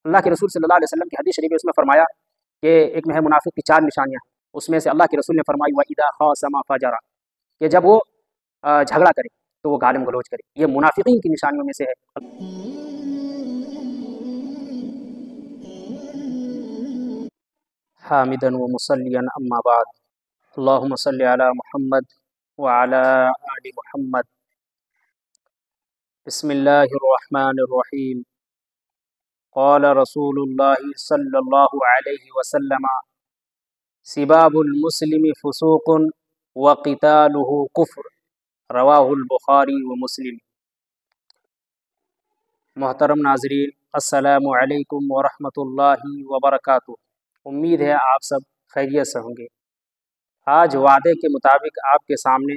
اللہ کے رسول صلی اللہ علیہ وسلم کی حدیث شریف ہے، اس میں فرمایا کہ ایک میں ہے منافق کی 4 نشانیاں، اس میں سے اللہ کے رسول نے فرمائی وَإِذَا خَاصَمَ فَجَرَ، کہ جب وہ جھگڑا کرے تو وہ گالم گلوچ کرے، یہ منافقین کی نشانیوں میں سے ہے۔ حامدا و مصلیا اما بعد، اللہم صلی علی محمد وعلی آل محمد۔ بسم اللہ الرحمن الرحیم۔ قال رسول اللہ صلی اللہ علیہ وسلم سباب المسلم فسوق وقتالہ کفر، رواہ البخاری و مسلم۔ محترم ناظرین، السلام علیکم ورحمۃ اللہ وبرکاتہ۔ امید ہے آپ سب خیریت سے ہوں گے۔ آج وعدے کے مطابق آپ کے سامنے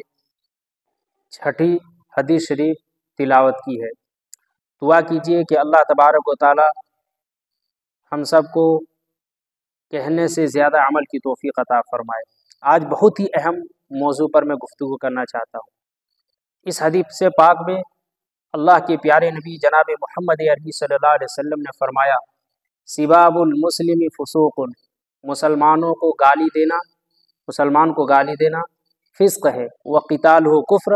6ٹھی حدیث شریف تلاوت کی ہے۔ دعا کیجئے کہ اللہ تبارک و تعالی ہم سب کو کہنے سے زیادہ عمل کی توفیق عطا فرمائے۔ آج بہت ہی اہم موضوع پر میں گفتگو کرنا چاہتا ہوں۔ اس حدیث پاک میں اللہ کے پیارے نبی جناب محمد عربی صلی اللہ علیہ وسلم نے فرمایا سباب المسلم فسوق، مسلمان کو گالی دینا فسق ہے، وقتالہ کفر،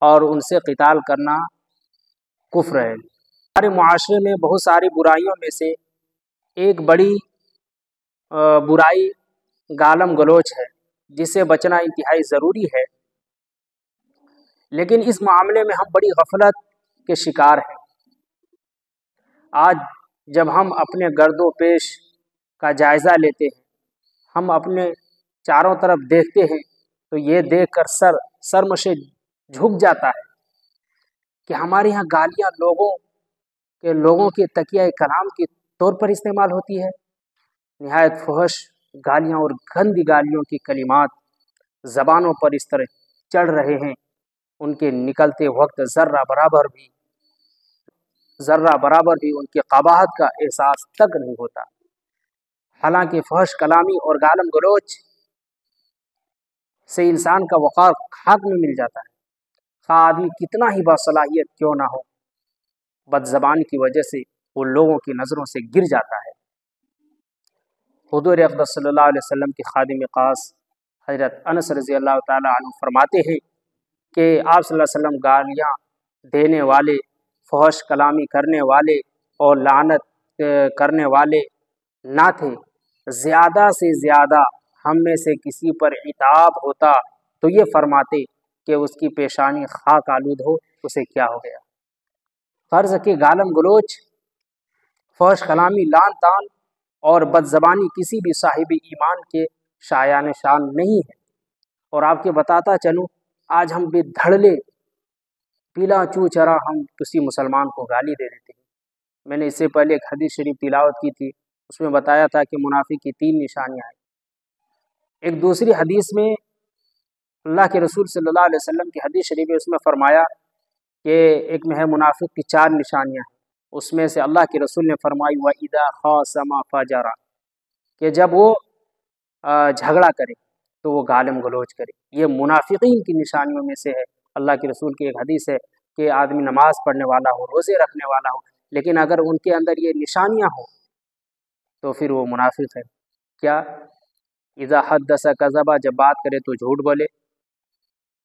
اور ان سے قتال کرنا کفر ہے۔ ہمارے معاشرے میں بہت ساری برائیوں میں سے ایک بڑی برائی گالم گلوچ ہے، جس سے بچنا انتہائی ضروری ہے، لیکن اس معاملے میں ہم بڑی غفلت کے شکار ہیں۔ آج جب ہم اپنے گرد و پیش کا جائزہ لیتے ہیں، ہم اپنے چاروں طرف دیکھتے ہیں تو یہ دیکھ کر سرمشے جھک جاتا ہے کہ ہمارے یہاں گالیاں لوگوں کے تکیہ کلام کے طور پر استعمال ہوتی ہے۔ نہایت فحش گالیاں اور گندی گالیوں کی کلمات زبانوں پر اس طرح چڑھ رہے ہیں، ان کے نکلتے وقت ذرہ برابر بھی ان کی قباحت کا احساس تک نہیں ہوتا۔ حالانکہ فحش کلامی اور گالم گلوچ سے انسان کا وقار خاک میں مل جاتا ہے، خواہ آدمی کتنا ہی باصلاحیت کیوں نہ ہو، بد زبان کی وجہ سے وہ لوگوں کی نظروں سے گر جاتا ہے۔ حضور اقدس صلی اللہ علیہ وسلم کے خادم خاص حضرت انس رضی اللہ تعالی عنہ فرماتے ہیں کہ آپ صلی اللہ علیہ وسلم گالیاں دینے والے، فحش کلامی کرنے والے اور لعنت کرنے والے نہ تھے۔ زیادہ سے زیادہ ہم میں سے کسی پر عتاب ہوتا تو یہ فرماتے کہ اس کی پیشانی خاک آلود ہو، اسے کیا ہو گیا۔ فرض کہ گالم گلوچ، فحش کلامی، لعن طعن اور بد زبانی کسی بھی صاحب ایمان کے شایان شان نہیں ہے، اور آپ کے بتاتا چلوں آج ہم بے دھڑلے پیلا چو چرا ہم کسی مسلمان کو گالی دے دیتے ہیں۔ میں نے اس سے پہلے ایک حدیث شریف تلاوت کی تھی، اس میں بتایا تھا کہ منافق کی 3 نشانیاں ہیں۔ ایک دوسری حدیث میں اللہ کے رسول صلی اللہ علیہ وسلم کی حدیث شریف ہے، اس میں فرمایا کہ ایک میں ہے منافق کی 4 نشانیاں ہیں، اس میں سے اللہ کے رسول نے فرمائی وَإِذَا خَاصَمَ فَجَرَ، کہ جب وہ جھگڑا کرے تو وہ گالم گلوچ کرے۔ یہ منافقین کی نشانیوں میں سے ہے۔ اللہ کے رسول کی ایک حدیث ہے کہ آدمی نماز پڑھنے والا ہو، روزے رکھنے والا ہو، لیکن اگر ان کے اندر یہ نشانیاں ہوں تو پھر وہ منافق ہے۔ کیا؟ اذا حدث کذب، جب بات کرے تو جھوٹ بولے،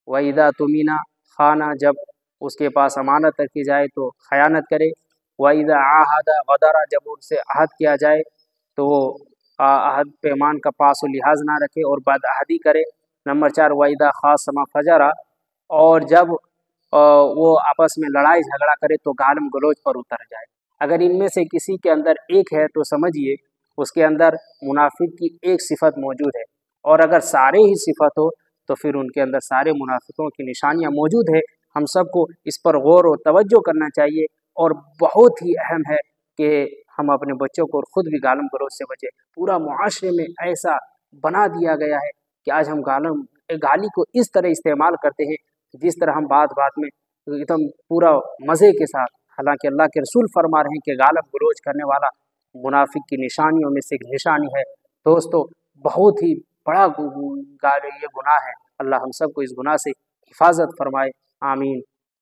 وَإِذَا تُمِنَ خَانَ، جب اس کے پاس امانت رکھی جائے تو خیانت کرے، وَإِذَا عَاهَدَ غَدَرَ، جب ان سے عہد کیا جائے تو وہ عہد پیمان کا پاس و لحاظ نہ رکھے اور بدعہدی کرے۔ نمبر 4 وَإِذَا خَاصَمَ فَجَرَ، اور جب وہ آپس میں لڑائی جھگڑا کرے تو گالم گلوچ پر اتر جائے۔ اگر ان میں سے کسی کے اندر ایک ہے تو سمجھیے اس کے اندر منافق کی ایک صفت موجود ہے، اور اگر سارے ہی صفت ہو تو پھر ان کے اندر سارے منافقوں کی نشانیاں موجود ہے۔ ہم سب کو اس پر غور و توجہ کرنا چاہیے، اور بہت ہی اہم ہے کہ ہم اپنے بچوں کو اور خود بھی گالم گلوچ سے بچیں۔ پورا معاشرے میں ایسا بنا دیا گیا ہے کہ آج ہم گالی کو اس طرح استعمال کرتے ہیں جس طرح ہم بات میں ایک دم پورا مزے کے ساتھ، حالانکہ اللہ کے رسول فرما رہے ہیں کہ گالم گلوچ کرنے والا منافق کی نشانیوں میں سے ایک نشانی ہے۔ دوستو، بہت ہی بڑا یہ گناہ ہے۔ اللہ ہم سب کو اس گناہ سے حفاظت فرمائے، آمین۔